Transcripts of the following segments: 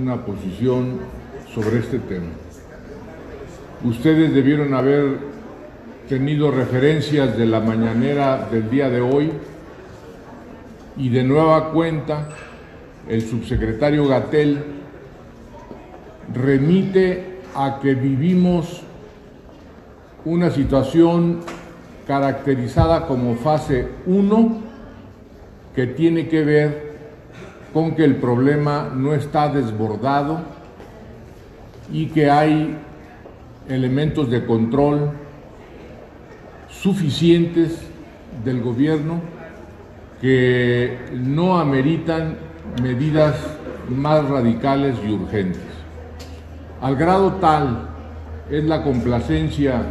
una posición sobre este tema. Ustedes debieron haber tenido referencias de la mañanera del día de hoy y de nueva cuenta el subsecretario Gatell remite a que vivimos una situación caracterizada como fase 1, que tiene que ver con que el problema no está desbordado y que hay elementos de control suficientes del gobierno que no ameritan medidas más radicales y urgentes. Al grado tal es la complacencia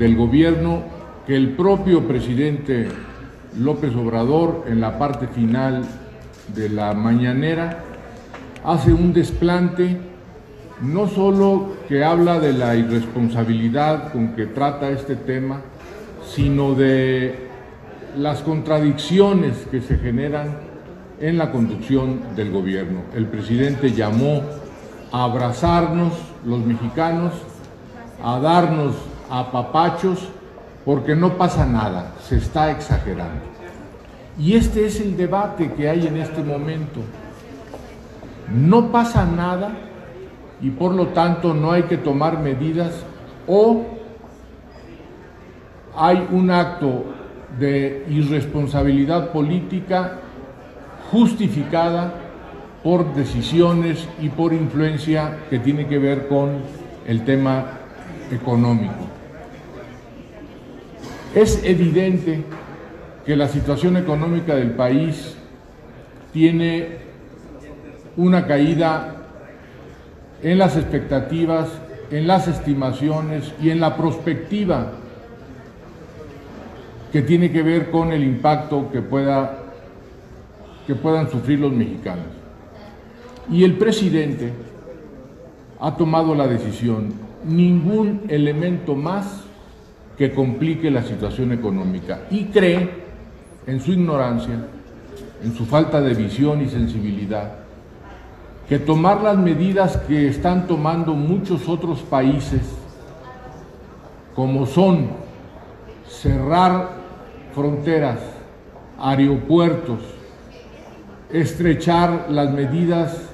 del gobierno que el propio presidente López Obrador, en la parte final de la mañanera, hace un desplante no solo que habla de la irresponsabilidad con que trata este tema, sino de las contradicciones que se generan en la conducción del gobierno. El presidente llamó a abrazarnos los mexicanos, a darnos apapachos, porque no pasa nada, se está exagerando. Y este es el debate que hay en este momento. No pasa nada y por lo tanto no hay que tomar medidas, o hay un acto de irresponsabilidad política justificada por decisiones y por influencia que tiene que ver con el tema económico. Es evidente que la situación económica del país tiene una caída en las expectativas, en las estimaciones y en la prospectiva que tiene que ver con el impacto que puedan sufrir los mexicanos. Y el presidente ha tomado la decisión, ningún elemento más que complique la situación económica, y cree, en su ignorancia, en su falta de visión y sensibilidad, que tomar las medidas que están tomando muchos otros países, como son cerrar fronteras, aeropuertos, estrechar las medidas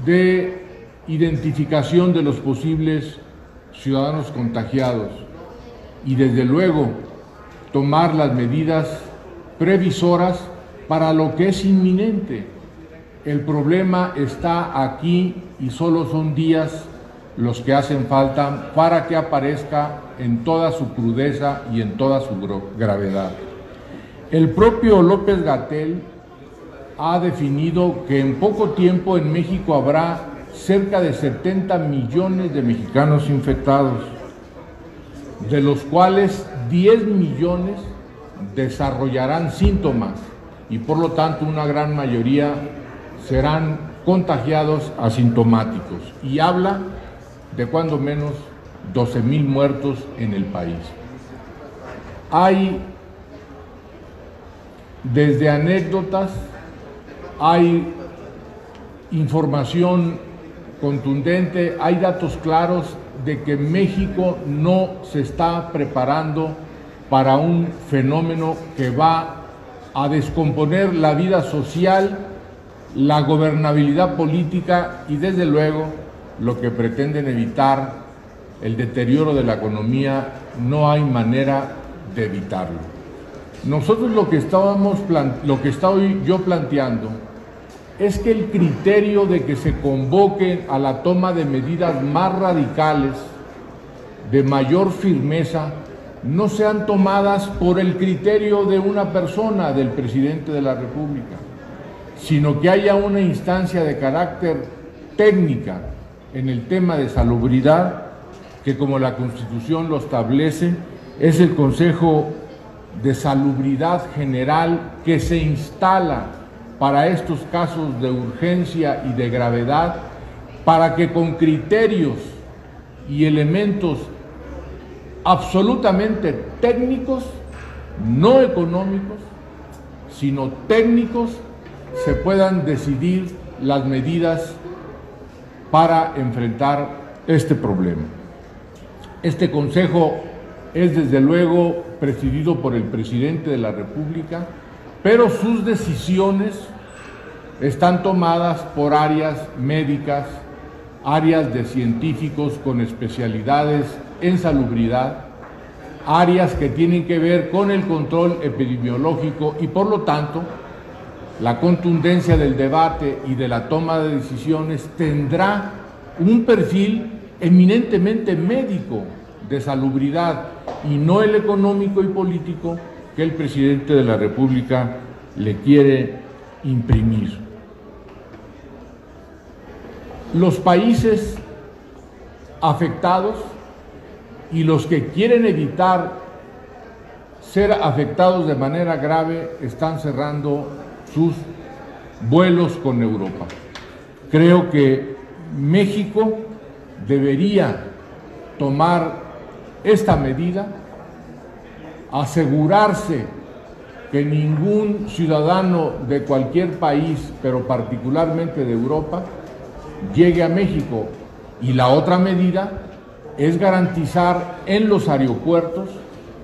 de identificación de los posibles ciudadanos contagiados y desde luego tomar las medidas previsoras para lo que es inminente. El problema está aquí y solo son días los que hacen falta para que aparezca en toda su crudeza y en toda su gravedad. El propio López-Gatell ha definido que en poco tiempo en México habrá cerca de 70 millones de mexicanos infectados, de los cuales 10 millones desarrollarán síntomas y por lo tanto una gran mayoría serán contagiados asintomáticos, y habla de cuando menos 12,000 muertos en el país. Hay desde anécdotas, hay información contundente, hay datos claros de que México no se está preparando para un fenómeno que va a descomponer la vida social, la gobernabilidad política y desde luego lo que pretenden evitar, el deterioro de la economía. No hay manera de evitarlo. Nosotros lo que estoy yo planteando es que el criterio de que se convoque a la toma de medidas más radicales, de mayor firmeza, no sean tomadas por el criterio de una persona, del presidente de la República, sino que haya una instancia de carácter técnica en el tema de salubridad, que como la Constitución lo establece, es el Consejo de Salubridad General, que se instala para estos casos de urgencia y de gravedad, para que con criterios y elementos absolutamente técnicos, no económicos, sino técnicos, se puedan decidir las medidas para enfrentar este problema. Este consejo es desde luego presidido por el presidente de la República, pero sus decisiones están tomadas por áreas médicas, áreas de científicos con especialidades en salubridad, áreas que tienen que ver con el control epidemiológico y por lo tanto la contundencia del debate y de la toma de decisiones tendrá un perfil eminentemente médico de salubridad y no el económico y político que el presidente de la República le quiere imprimir. Los países afectados y los que quieren evitar ser afectados de manera grave están cerrando sus vuelos con Europa. Creo que México debería tomar esta medida, asegurarse que ningún ciudadano de cualquier país, pero particularmente de Europa, llegue a México. Y la otra medida es garantizar en los aeropuertos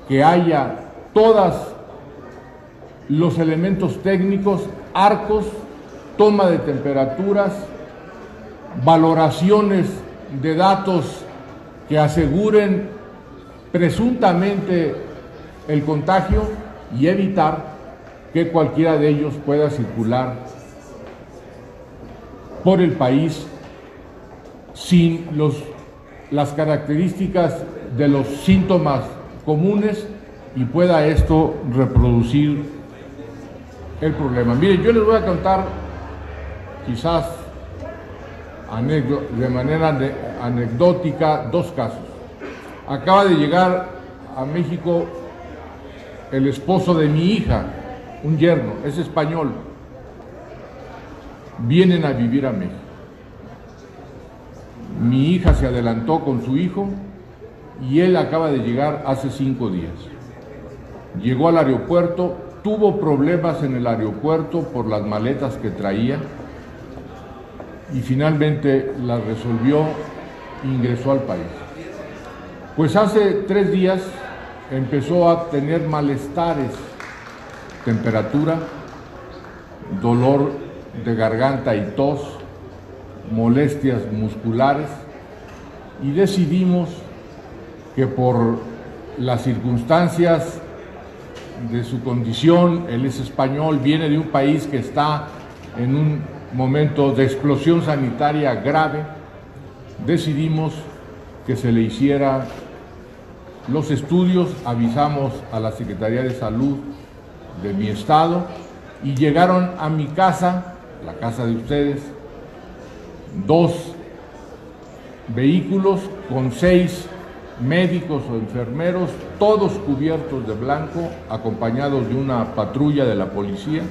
que haya todos los elementos técnicos, arcos, toma de temperaturas, valoraciones de datos que aseguren presuntamente el contagio y evitar que cualquiera de ellos pueda circular por el país sin las características de los síntomas comunes y pueda esto reproducir el problema. Miren, yo les voy a contar quizás de manera anecdótica dos casos. Acaba de llegar a México el esposo de mi hija, un yerno, es español. Vienen a vivir a México. Mi hija se adelantó con su hijo y él acaba de llegar hace 5 días. Llegó al aeropuerto, tuvo problemas en el aeropuerto por las maletas que traía y finalmente las resolvió e ingresó al país. Pues hace 3 días empezó a tener malestares, temperatura, dolor de garganta y tos, molestias musculares, y decidimos que por las circunstancias de su condición, él es español, viene de un país que está en un momento de explosión sanitaria grave, decidimos que se le hiciera los estudios, avisamos a la Secretaría de Salud de mi estado y llegaron a mi casa, la casa de ustedes, 2 vehículos con 6 médicos o enfermeros, todos cubiertos de blanco, acompañados de una patrulla de la policía.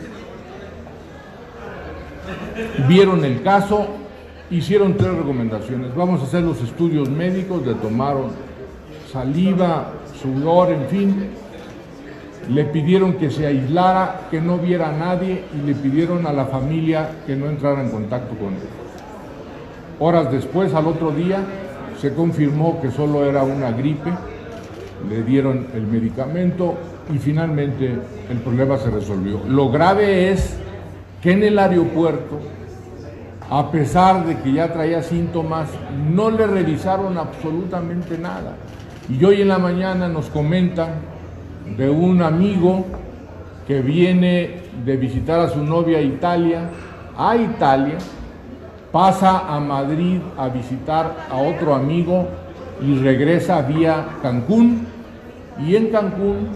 Vieron el caso, hicieron 3 recomendaciones. Vamos a hacer los estudios médicos, le tomaron saliva, sudor, en fin. Le pidieron que se aislara, que no viera a nadie y le pidieron a la familia que no entrara en contacto con él. Horas después, al otro día, se confirmó que solo era una gripe, le dieron el medicamento y finalmente el problema se resolvió. Lo grave es que en el aeropuerto, a pesar de que ya traía síntomas, no le revisaron absolutamente nada. Y hoy en la mañana nos comentan de un amigo que viene de visitar a su novia a Italia, pasa a Madrid a visitar a otro amigo y regresa vía Cancún, y en Cancún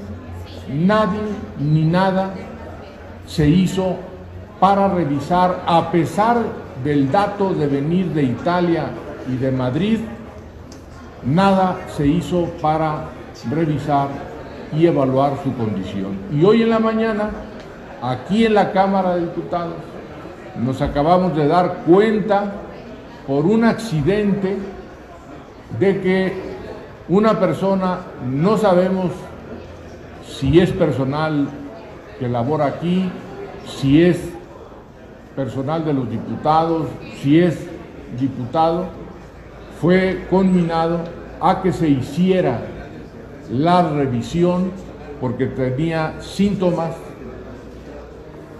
nadie ni nada se hizo para revisar, a pesar del dato de venir de Italia y de Madrid, nada se hizo para revisar y evaluar su condición. Y hoy en la mañana, aquí en la Cámara de Diputados, nos acabamos de dar cuenta por un accidente de que una persona, no sabemos si es personal que labora aquí, si es personal de los diputados, si es diputado, fue conminado a que se hiciera la revisión porque tenía síntomas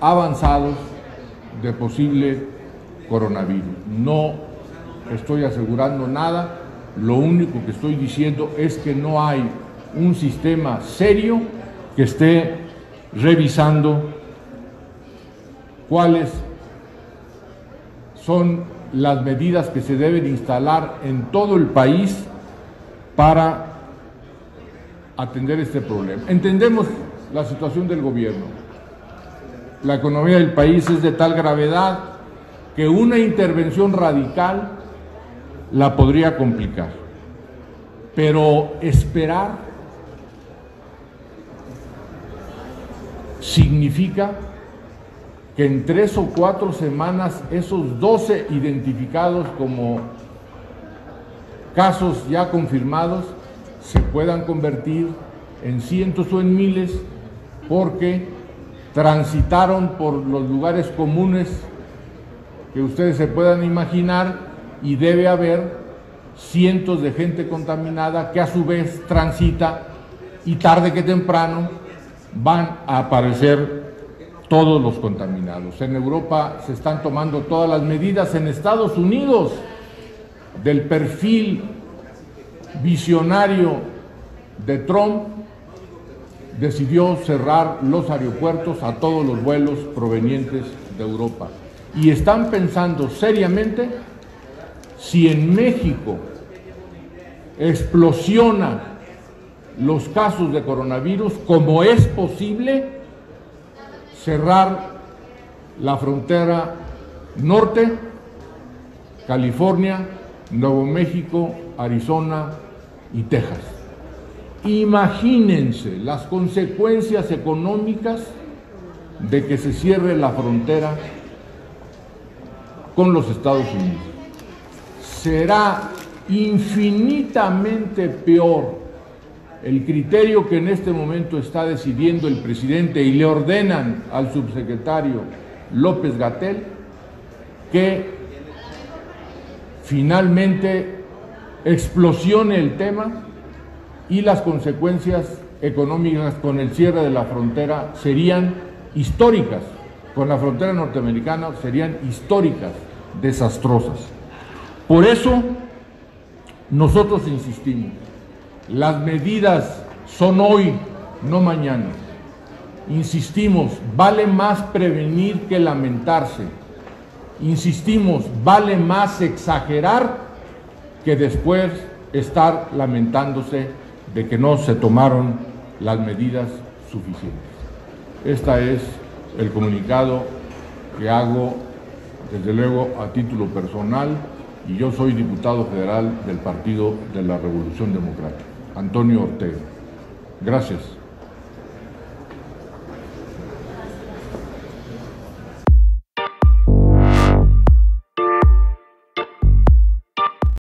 avanzados de posible coronavirus. No estoy asegurando nada, lo único que estoy diciendo es que no hay un sistema serio que esté revisando cuáles son las medidas que se deben instalar en todo el país para atender este problema. Entendemos la situación del gobierno. La economía del país es de tal gravedad que una intervención radical la podría complicar. Pero esperar significa que en 3 o 4 semanas esos 12 identificados como casos ya confirmados se puedan convertir en cientos o en miles porque transitaron por los lugares comunes que ustedes se puedan imaginar y debe haber cientos de gente contaminada que a su vez transita y tarde que temprano van a aparecer todos los contaminados. En Europa se están tomando todas las medidas. En Estados Unidos, del perfil visionario de Trump, decidió cerrar los aeropuertos a todos los vuelos provenientes de Europa. Y están pensando seriamente si en México explosiona los casos de coronavirus, como es posible cerrar la frontera norte, California, Nuevo México, Arizona y Texas. Imagínense las consecuencias económicas de que se cierre la frontera con los Estados Unidos. Será infinitamente peor el criterio que en este momento está decidiendo el presidente y le ordenan al subsecretario López-Gatell que finalmente explosione el tema y las consecuencias económicas con el cierre de la frontera serían históricas, con la frontera norteamericana serían históricas, desastrosas. Por eso nosotros insistimos, las medidas son hoy, no mañana. Insistimos, vale más prevenir que lamentarse. Insistimos, vale más exagerar que después estar lamentándose de que no se tomaron las medidas suficientes. Este es el comunicado que hago, desde luego, a título personal, y yo soy diputado federal del Partido de la Revolución Democrática, Antonio Ortega. Gracias.